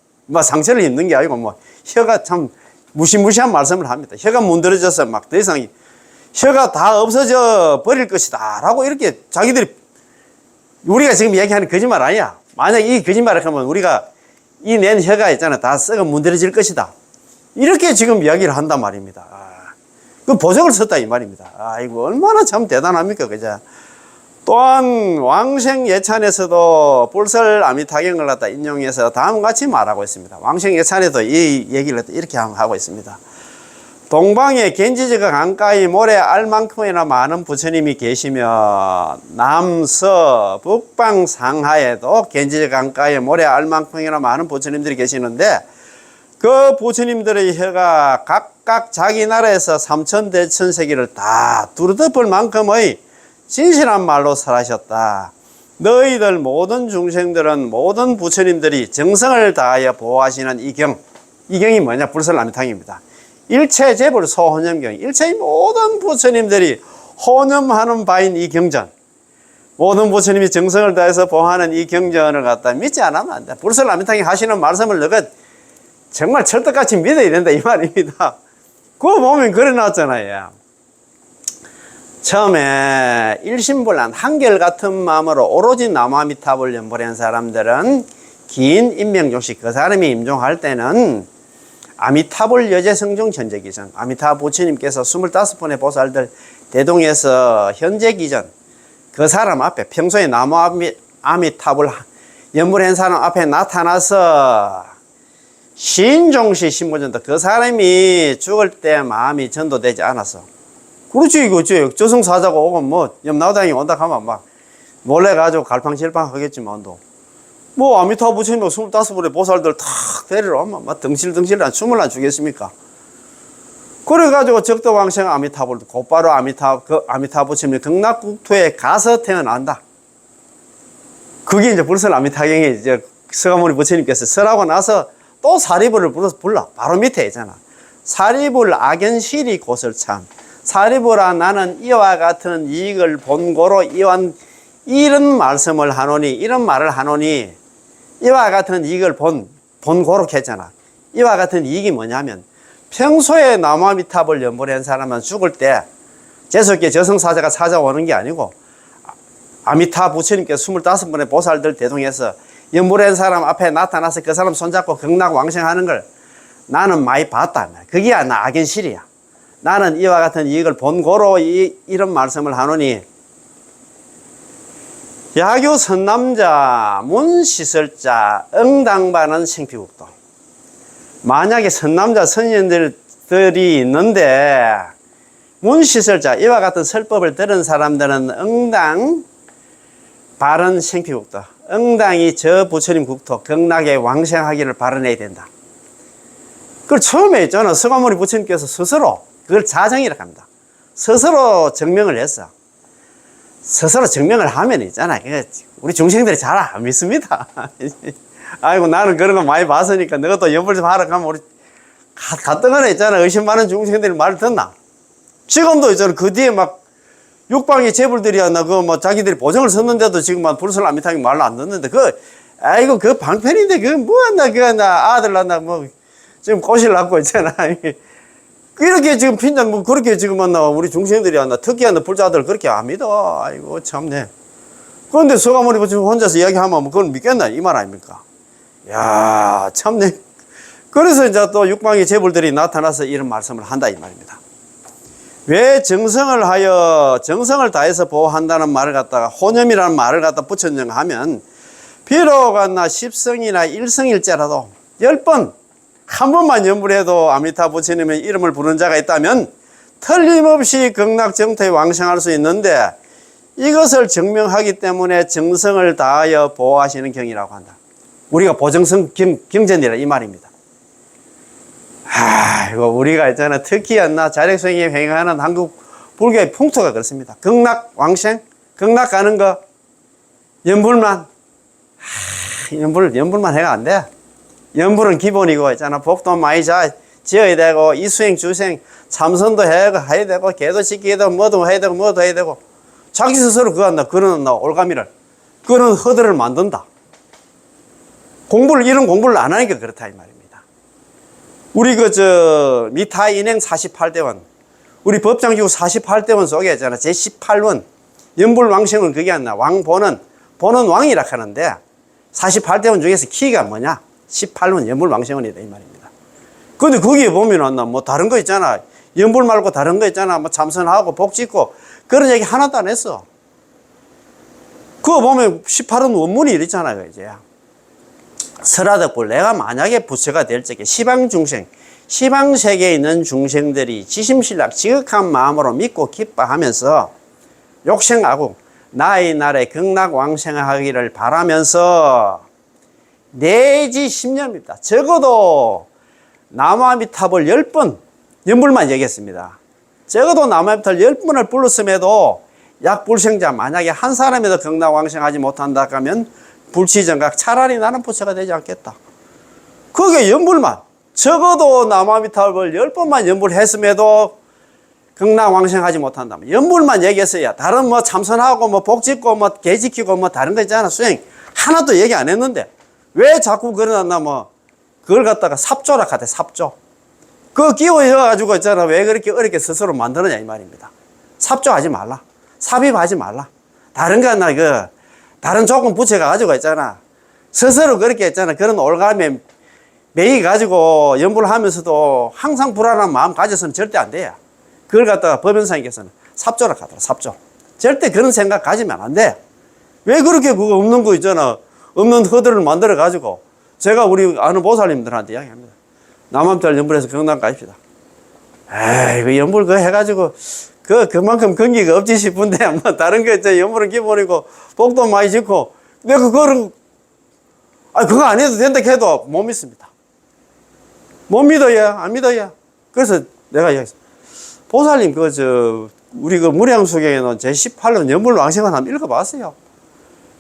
상처를 입는 게 아니고 혀가 참 무시무시한 말씀을 합니다. 혀가 문드러져서 더 이상 혀가 다 없어져 버릴 것이다 라고 이렇게 자기들이 우리가 지금 얘기하는 거짓말 아니야. 만약 이 거짓말을 하면 우리가 이 낸 혀가 있잖아. 다 썩어 문드러질 것이다. 이렇게 지금 이야기를 한단 말입니다. 그 보정을 썼다 이 말입니다. 아이고 얼마나 참 대단합니까, 그죠? 또한 왕생 예찬에서도 불설 아미타경을 갖다 인용해서 다음같이 말하고 있습니다. 왕생 예찬에도 이 얘기를 이렇게 하고 있습니다. 동방에 gen지지강 강가의 모래 알만큼이나 많은 부처님이 계시며 남서 북방 상하에도 gen지지강 강가의 모래 알만큼이나 많은 부처님들이 계시는데 그 부처님들의 혀가 각각 자기 나라에서 삼천대천세계를 다 두루덮을 만큼의 진실한 말로 설하셨다. 너희들 모든 중생들은 모든 부처님들이 정성을 다하여 보호하시는 이 경이 뭐냐? 불설남미탕입니다. 일체재불 소혼념경, 일체의 모든 부처님들이 혼념하는 바인 이 경전, 모든 부처님이 정성을 다해서 보호하는 이 경전을 갖다 믿지 않으면 안 돼. 불설남미탕이 하시는 말씀을 너가 정말 철떡같이 믿어야 된다 이 말입니다. 그거 보면 그래 놨잖아요. 처음에 일심불란 한결같은 마음으로 오로지 남아미타불 연불한 사람들은 긴 인명종식 그 사람이 임종할 때는 아미타불 여제성종 현재기전 아미타 부처님께서 25분의 보살들 대동해서 현재기전 그 사람 앞에 평소에 남아미타불 연불한 사람 앞에 나타나서 신종시 신보전도 그 사람이 죽을 때 마음이 전도되지 않았어. 그렇지, 이거, 저승사자가 오고, 뭐, 염라대왕이 온다 하면 막, 놀래가지고 갈팡질팡 하겠지만도, 뭐, 아미타불 부처님 25분의 보살들 탁 데리러 오면, 막, 덩실덩실 춤을 안 추겠습니까? 그래가지고 적도왕생 아미타불, 곧바로 아미타불 부처님이 극락국토에 가서 태어난다. 그게 이제 불설 아미타경에 이제 서가모니 부처님께서 설하고 나서 또 사리불을 불러. 바로 밑에 있잖아. 사리불 악연실이 곳을 참. 사리불아 나는 이와 같은 이익을 본고로 이런 말씀을 하노니, 이런 말을 하노니, 이와 같은 이익을 본고로 했잖아. 이와 같은 이익이 뭐냐면, 평소에 나무아미타불 연불을 한 사람은 죽을 때, 재수없게 저승사자가 찾아오는 게 아니고, 아미타 부처님께서 25분의 보살들 대동해서 연불한 사람 앞에 나타나서 그 사람 손잡고 극락 왕생하는 걸 나는 많이 봤다. 그게 나 악연실이야. 나는 이와 같은 이익을 본고로 이런 말씀을 하노니, 야교 선남자 문시설자 응당반은 생피국도. 만약에 선남자 선인들이 있는데 문시설자 이와 같은 설법을 들은 사람들은 응당 바른 생피국도. 응당이 저 부처님 국토 극락에 왕생하기를 바라내야 된다. 그걸 처음에 있잖아. 서가모니 부처님께서 스스로 그걸 자정이라고 합니다. 스스로 증명을 했어. 스스로 증명을 하면 있잖아. 우리 중생들이 잘 안 믿습니다. 아이고 나는 그런 거 많이 봤으니까 너도 연불 좀 하라 하면 우리 가뜩하나 있잖아. 의심 많은 중생들이 말을 듣나? 지금도 있잖아. 그 뒤에 막 육방의 재불들이야 나 그 뭐 자기들이 보정을 썼는데도 지금 막 불설 아미타경 말로 안 듣는데 아이고 그 방편인데 뭐한다 나 아들 낳나 뭐 지금 꼬실 낳고 있잖아. 이렇게 지금 핀잔 뭐 그렇게 지금 만나 우리 중생들이 한다 특히한 불자들 그렇게 안 믿어. 아이고 참네. 그런데 서가모니 부처님 혼자서 이야기하면 뭐 그건 믿겠나 이 말 아닙니까? 야 참네. 그래서 이제 또 육방의 재불들이 나타나서 이런 말씀을 한다 이 말입니다. 왜 정성을 다해서 보호한다는 말을 갖다가 혼염이라는 말을 갖다 붙였는가 비록 나 10성이나 1성일째라도 10번 한 번만 연불해도 아미타 부처님의 이름을 부르는 자가 있다면 틀림없이 극락정토에 왕생할 수 있는데 이것을 증명하기 때문에 정성을 다하여 보호하시는 경이라고 한다. 우리가 보정성 경전이라 이 말입니다. 이거 우리가 있잖아. 특히 자력성이 행하는 한국 불교의 풍토가 그렇습니다. 극락 왕생, 극락 가는 거, 연불만. 연불만 해가 안 돼. 연불은 기본이고 있잖아. 복도 많이 지어야 되고, 이수행, 주생, 참선도 해야 되고, 계도 지키야 되고, 뭐도 해야 되고, 자기 스스로 그런 올가미를, 그런 허들을 만든다. 이런 공부를 안 하니까 그렇다, 이 말입니다. 우리 미타 인행 48대원, 우리 법장기구 48대원 속에 있잖아. 제18원, 연불왕생은 그게 안 나. 왕보는 왕이라 하는데, 48대원 중에서 키가 뭐냐? 18원 연불왕생원이다, 이 말입니다. 근데 거기에 보면 뭐 다른 거 있잖아. 연불 말고 다른 거 있잖아. 뭐 참선하고 복 짓고, 그런 얘기 하나도 안 했어. 그거 보면 18원 원문이 이랬잖아요, 이제. 설하덕불, 내가 만약에 부처가 될 적에 시방중생, 시방세계에 있는 중생들이 지심신락 지극한 마음으로 믿고 기뻐하면서 욕생하고 나의 날에 극락왕생하기를 바라면서 내지 10년입니다. 적어도 나무아미타불 10번 연불만 얘기했습니다. 적어도 나무아미타불 10번을 불렀음에도 약불생자 만약에 한 사람이라도 극락왕생하지 못한다 하면 불치정각 차라리 나는 부처가 되지 않겠다. 그게 연불만 적어도 나무아미타불 10번만 연불했음에도 극락왕생하지 못한다면 연불만 얘기했어야 다른 뭐 참선하고 뭐 복짓고 뭐 개지키고 뭐 다른 거 있잖아. 수행 하나도 얘기 안 했는데 왜 자꾸 그걸 갖다가 삽조라 하대. 삽조 그거 끼워가지고 있잖아. 왜 그렇게 어렵게 스스로 만드느냐 이 말입니다. 삽조하지 말라. 삽입하지 말라. 다른 거 다른 조건 부처가 가지고 있잖아. 스스로 그렇게 했잖아. 그런 올가미에 매이 가지고 연불을 하면서도 항상 불안한 마음 가져서는 절대 안 돼요. 그걸 갖다가 법연사님께서는 삽조라 하더라. 삽조. 절대 그런 생각 가지면 안 돼. 왜 그렇게 그거 없는 거 있잖아. 없는 허들을 만들어 가지고 제가 우리 아는 보살님들한테 이야기합니다. 남암달 연불해서 경남 가십시다. 에이, 그 연불 그거 해가지고 그만큼 근기가 없지 싶은데, 뭐, 다른 거, 연불은 기본이고, 복도 많이 짓고, 내가 그거를, 그거 안 해도 된다 해도 못 믿습니다. 못 믿어요? 안 믿어요? 그래서 내가 보살님, 우리 무량수경에는 제18론 연불왕생은 한번 읽어봤어요.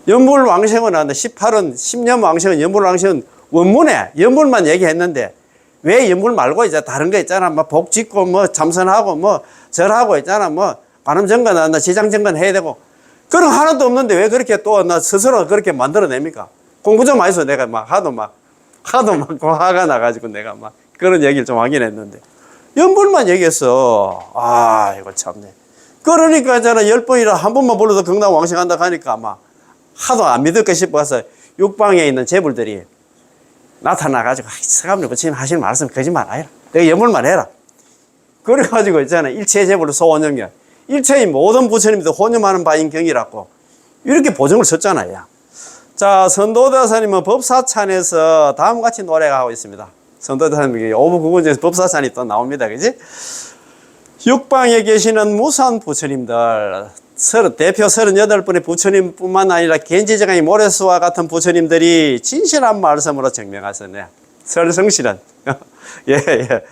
연불왕생은 하는데 18원, 10년 왕생은 연불왕생은 원문에 연불만 얘기했는데, 왜 연불 말고 이제 다른 거 있잖아. 뭐 복 짓고 뭐 참선하고 뭐 절하고 있잖아. 뭐 관음정건, 지장정건 해야 되고. 그런 거 하나도 없는데 왜 그렇게 또 나 스스로 그렇게 만들어냅니까? 공부 좀 해서 내가 하도 화가 나가지고 내가 그런 얘기를 좀 하긴 했는데. 연불만 얘기했어. 이거 참네. 그러니까 있잖아. 10번이라 한 번만 불러도 극락왕생한다 하니까 하도 안 믿을까 싶어서 육방에 있는 재불들이 나타나가지고, 서가모니 부처님 하시는 말씀 거짓말 아니라. 내가 연불만 해라. 그래가지고 있잖아. 일체 재불로 소원영경. 일체의 모든 부처님도 혼념하는 바인 경이라고. 이렇게 보증을 썼잖아요. 자, 선도대사님은 법사찬에서 다음과 같이 노래가 하고 있습니다. 선도대사님이 오부 구군에서 법사찬이 또 나옵니다. 그지? 육방에 계시는 무산 부처님들, 대표 38분의 부처님 뿐만 아니라 겐지정의 모래수와 같은 부처님들이 진실한 말씀으로 증명하셨네. 설성실은. 예.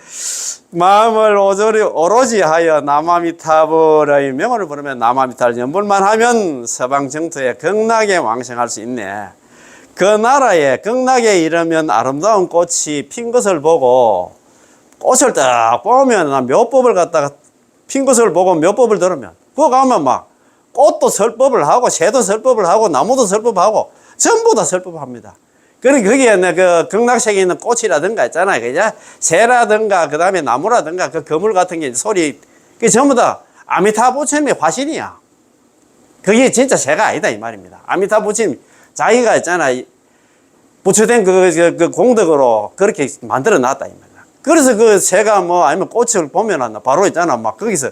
마음을 오로지 하여 남아미타불의 명언을 부르면 남아미타를 연불만 하면 서방정토에 극락에 왕생할 수 있네. 그 나라에 극락에 이르면 아름다운 꽃이 핀 것을 보고, 꽃을 딱 보면 묘법을 갖다가 핀 것을 보고 묘법을 들으면, 그거 가면 꽃도 설법을 하고, 새도 설법을 하고, 나무도 설법하고, 전부 다 설법합니다. 그러니까 거기에 그 극락sek에 있는 꽃이라든가 있잖아요. 그죠? 새라든가, 그 다음에 나무라든가, 그 거물 같은 게 소리, 그게 전부 다 아미타 부처님의 화신이야. 그게 진짜 새가 아니다, 이 말입니다. 아미타 부처님, 자기가 있잖아. 부처된 그 공덕으로 그렇게 만들어 놨다, 이 말이야. 그래서 그 새가 아니면 꽃을 보면 바로 있잖아. 거기서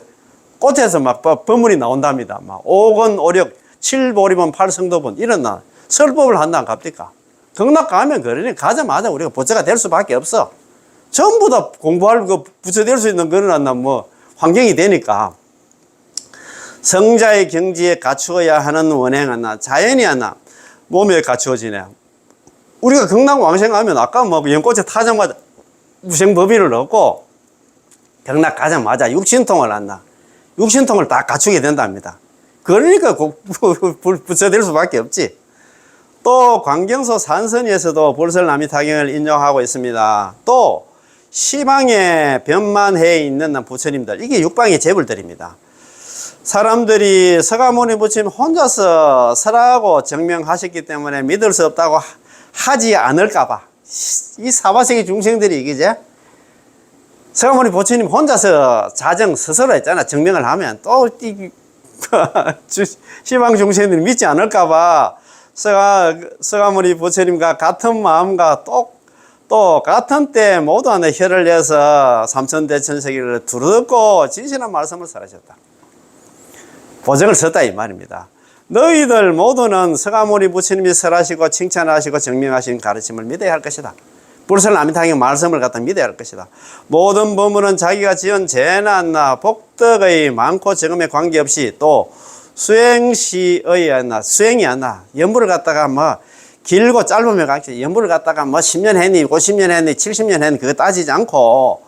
꽃에서 법문이 나온답니다. 5건 5력 7보리본 8성도본 이런 설법을 한다 갑니까? 극락 가면 그러니 가자마자 우리가 부처가 될 수밖에 없어. 전부 다 공부할 부처 될 수 있는 그런 환경이 되니까. 성자의 경지에 갖추어야 하는 원행은 자연이 몸에 갖추어지네. 우리가 극락 왕생하면 아까 연꽃에 타자마자 무생법인을 얻고 극락 가자마자 육신통을 육신통을 다 갖추게 된답니다. 그러니까 부처 될 수밖에 없지. 또 광경소 산선에서도 불설남이타경을 인용하고 있습니다. 또 시방에 변만해 있는 부처님들, 이게 육방의 재불들입니다. 사람들이 서가모니 부처님 혼자서 설하고 증명하셨기 때문에 믿을 수 없다고 하지 않을까봐, 이 사바세계 중생들이 이기죠. 서가모니 부처님 혼자서 자정 스스로 했잖아. 증명을 하면 또 시방 중생들이 믿지 않을까봐 서가모니 부처님과 같은 마음과 또 같은 때 모두 안에 혀를 내서 삼천대천세계를 두루듣고 진실한 말씀을 설하셨다. 보증을 썼다 이 말입니다. 너희들 모두는 서가모니 부처님이 설하시고 칭찬하시고 증명하신 가르침을 믿어야 할 것이다. 불설남이타경 말씀을 갖다 믿어야 할 것이다. 모든 법문은 자기가 지은 죄나 복덕의 많고 적음에 관계없이 또 수행이 연불을 갖다가 길고 짧으면 연불을 갖다가 10년 했니, 50년 했니, 70년 했니, 그거 따지지 않고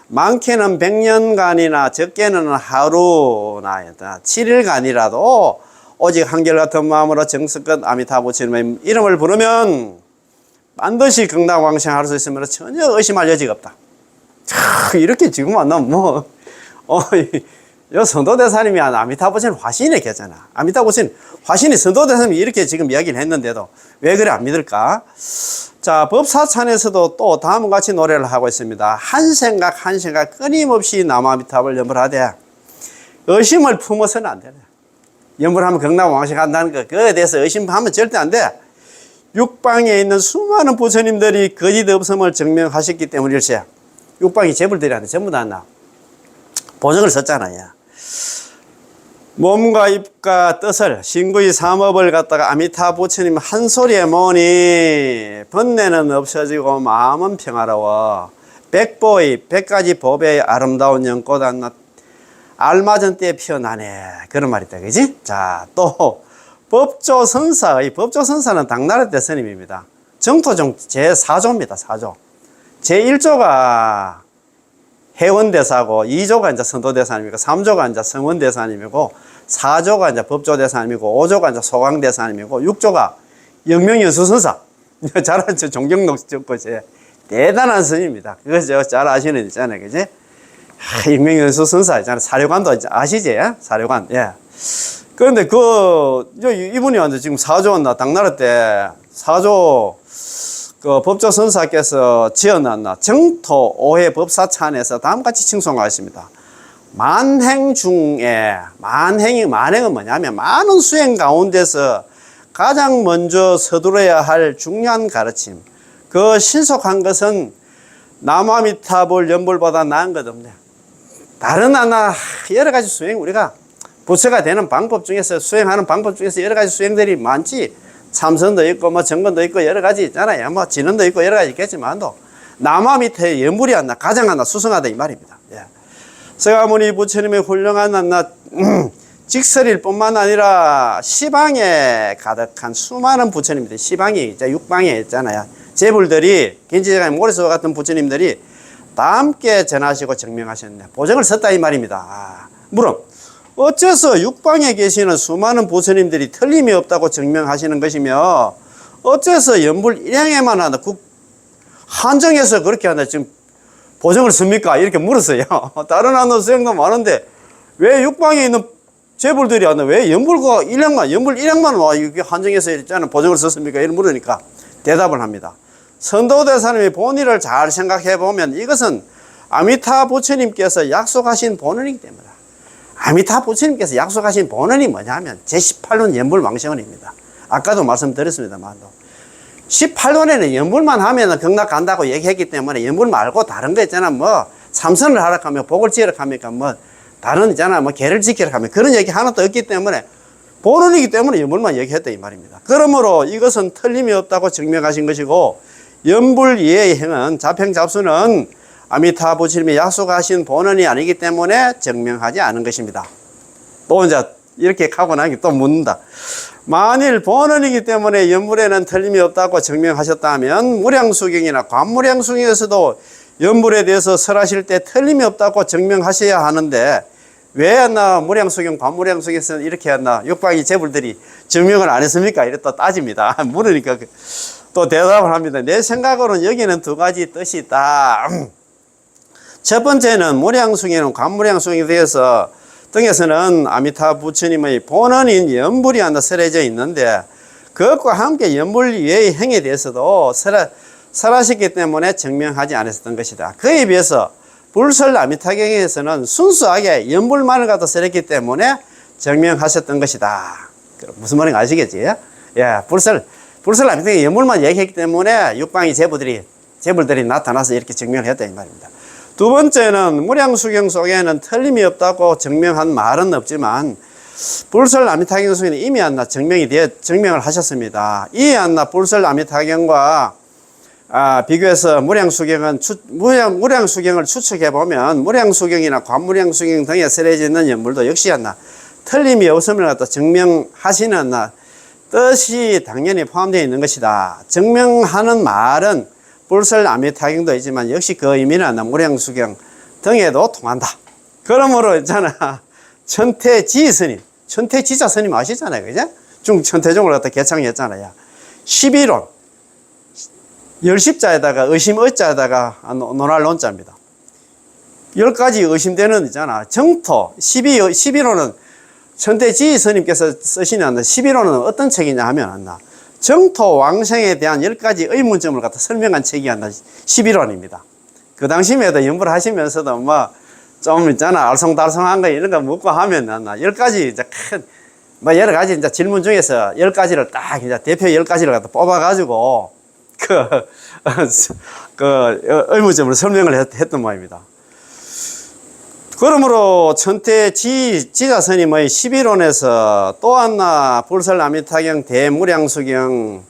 많게는 100년간이나 적게는 하루나 7일간이라도 오직 한결같은 마음으로 정성껏 아미타 부처님의 이름을 부르면 반드시 극락왕생할 수 있으므로 전혀 의심할 여지가 없다. 이렇게 지금 만나면 요 선도대사님이 아미타 부처님 화신이 계잖아. 아미타 부처님 화신이 선도대사님이 이렇게 지금 이야기를 했는데도 왜 그래 안 믿을까? 자, 법사찬에서도 또 다음과 같이 노래를 하고 있습니다. 한 생각 끊임없이 남아미탑을 연불하되 의심을 품어서는 안 되네. 연불하면 극락왕생한다는 거, 그거에 대해서 의심하면 절대 안 돼. 육방에 있는 수많은 부처님들이 거짓 없음을 증명하셨기 때문일세. 육방이 재불들이한테 전부 다 보증을 썼잖아요. 몸과 입과 뜻을 신구의 삼업을 갖다가 아미타 부처님 한 소리에 모으니 번뇌는 없어지고 마음은 평화로워. 100가지 법의 아름다운 연꽃 알맞은 때에 피어나네. 그런 말이 있다. 그지? 자, 또, 법조선사의, 법조선사는 당나라 때 스님입니다. 정토종 제4조입니다. 4조. 제1조가 해원대사고, 2조가 이제 선도대사님이고, 3조가 이제 성원대사님이고, 4조가 이제 법조대사님이고, 5조가 이제 소강대사님이고, 6조가 영명연수선사. 잘 아시죠? 종경록 적고 제 대단한 스님입니다. 그거 잘 아시는 있잖아요. 그지? 영명연수선사 있잖아요. 사료관도 아시지? 사료관. 예. 그런데 이분이 완전 지금 4조 왔나, 당나라 때 4조 그 법조선사께서 지어놨나, 정토 오해 법사찬에서 다음같이 칭송하십니다. 만행 중에, 만행은 뭐냐면, 많은 수행 가운데서 가장 먼저 서두르야 할 중요한 가르침. 그 신속한 것은 나무아미타불 연불보다 나은 것 없네. 다른 여러 가지 수행, 우리가 부처가 되는 방법 중에서, 수행하는 방법 중에서 여러 가지 수행들이 많지. 참선도 있고, 뭐 정건도 있고, 여러 가지 있잖아요. 뭐 진언도 있고, 여러 가지 있겠지만도, 나무아미타의 연불이 가장 수승하다 이 말입니다. 예. 서가모니 부처님의 훌륭한 직설일 뿐만 아니라 시방에 가득한 수많은 부처님들, 시방이 이제 육방에 있잖아요. 제불들이, 긴지제가 모래수와 같은 부처님들이 다 함께 전하시고 증명하셨네. 보정을 섰다 이 말입니다. 물론 어째서 육방에 계시는 수많은 부처님들이 틀림이 없다고 증명하시는 것이며, 어째서 연불 일행에만 한정해서 그렇게 한다 지금 보정을 씁니까? 이렇게 물었어요. 다른 수행도 많은데 왜 육방에 있는 제불들이 왜 연불 일행만 와 이렇게 한정해서 있잖아요. 보정을 썼습니까? 이런 물으니까 대답을 합니다. 선도대사님이 본의를 잘 생각해 보면 이것은 아미타 부처님께서 약속하신 본원이기 때문이다. 아미타 부처님께서 약속하신 본원이 뭐냐면 제18론 연불망성원입니다. 아까도 말씀드렸습니다만도 18원에는 연불만 하면 극락 간다고 얘기했기 때문에 연불 말고 다른 거 있잖아. 뭐 참선을 하라 하면 복을 지으라 합니까? 뭐 다른 있잖아. 뭐 계를 지키라 하면 그런 얘기 하나도 없기 때문에 본원이기 때문에 연불만 얘기했다 이 말입니다. 그러므로 이것은 틀림이 없다고 증명하신 것이고, 연불 이외의 행은 자평잡수는 아미타 부처님이 약속하신 본원이 아니기 때문에 증명하지 않은 것입니다. 또 이제 이렇게 하고 나니 또 묻는다. 만일 본원이기 때문에 연불에는 틀림이 없다고 증명하셨다면 무량수경이나 관무량수경에서도 연불에 대해서 설하실 때 틀림이 없다고 증명하셔야 하는데 왜 무량수경, 관무량수경에서는 이렇게 육방이 제불들이 증명을 안 했습니까? 이래 또 따집니다. 물으니까 또 대답을 합니다. 내 생각으로는 여기는 두 가지 뜻이 있다. 첫 번째는 무량수경은 관무량수경에 대해서 등에서는 아미타 부처님의 본원인 연불이 설해져 있는데, 그것과 함께 연불 이외의 행에 대해서도 설하셨기 때문에 증명하지 않았던 것이다. 그에 비해서 불설 아미타경에서는 순수하게 연불만을 갖다 설했기 때문에 증명하셨던 것이다. 무슨 말인지 아시겠지? 예, 불설 아미타경 연불만 얘기했기 때문에 육방이 제불들이 나타나서 이렇게 증명을 했다 이 말입니다. 두 번째는 무량수경 속에는 틀림이 없다고 증명한 말은 없지만 불설 아미타경 속에는 이미 증명을 하셨습니다. 이에 불설 아미타경과 비교해서 무량수경을 추측해 보면 무량수경이나 관무량수경 등에 설해져 있는 연물도 역시 틀림이 없음을 갖다 증명하시는 뜻이 당연히 포함되어 있는 것이다. 증명하는 말은 불설 아미타경도 있지만 역시 그 의미는 무량수경 등에도 통한다. 그러므로 있잖아, 천태지 스님, 천태지자 스님 아시잖아요, 그죠? 중천태종을 갖다 개창했잖아요. 11원, 열십자에다가 의심의자에다가 논할 논자입니다. 10가지 의심되는 있잖아. 정토, 11호는 천태지 스님께서 쓰시는 11호는 어떤 책이냐 하면 정토 왕생에 대한 10가지 의문점을 갖다 설명한 책이 11원입니다. 그 당시에도 연불 하시면서도 좀 있잖아, 알쏭달쏭한 거 이런 거 묻고 하면 10가지 이제 여러 가지 이제 질문 중에서 10가지를 딱 이제 대표 10가지를 갖다 뽑아가지고 의문점을 설명을 했던 모양입니다. 그러므로 천태지자 스님의 11원에서 또 하나 불설 아미타경, 대무량수경,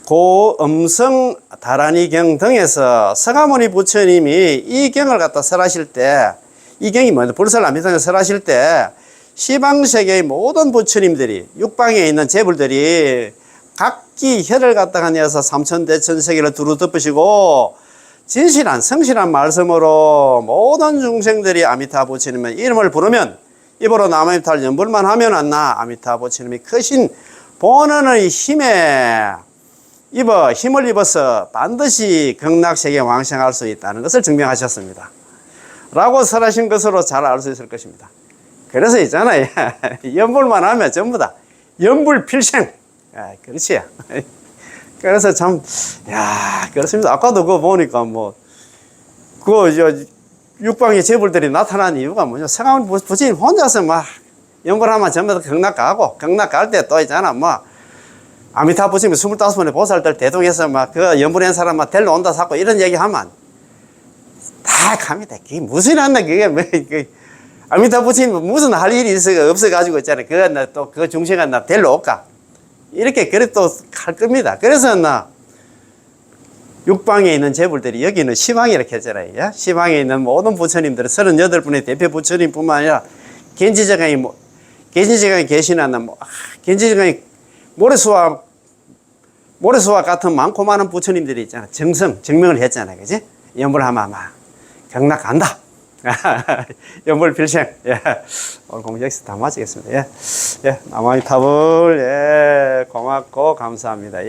고음성 다라니경 등에서 서가모니 부처님이 이 경을 갖다 설하실 때 이경이 뭐냐, 불설 아미타를 설하실 때 시방세계의 모든 부처님들이 육방에 있는 재불들이 각기 혀를 갖다가 내서 삼천대천세계를 두루 덮으시고 진실한 성실한 말씀으로 모든 중생들이 아미타 부처님의 이름을 부르면 입으로 남아미타를 연불만 하면 안나 아미타 부처님이 크신 본원의 힘에 힘을 입어서 반드시 극락세계에 왕생할 수 있다는 것을 증명하셨습니다. 라고 설하신 것으로 잘 알 수 있을 것입니다. 그래서 있잖아요. 연불만 하면 전부 다 연불필생. 그렇지. 그래서 참, 그렇습니다. 아까도 그거 보니까 육방의 재불들이 나타난 이유가 뭐냐. 성함 부처님 혼자서 연불하면 전부 다 극락 가고, 극락 갈 때 또 있잖아. 아미타 부처님이 25번의 보살들 대동해서 그 연불한 사람 데리러 온다 사고 이런 얘기 하면 다 갑니다. 그게 무슨 한다, 그게 아미타 부처님 무슨 할 일이 없어가지고 있잖아요. 그 중생아 나 데리러 올까? 이렇게 그래 또 할 겁니다. 그래서 육방에 있는 재불들이 여기는 시방이 이렇게 했잖아요. 시방에 있는 모든 부처님들은 38분의 대표 부처님 뿐만 아니라 겐지제강이 계시는 겐지제강이 모래수와 같은 많고 많은 부처님들이 있잖아. 증명을 했잖아요. 그지? 연불하면 경락 간다. 연불필생. 오늘 공부 여기서 다 마치겠습니다. 남아미타불 고맙고 감사합니다.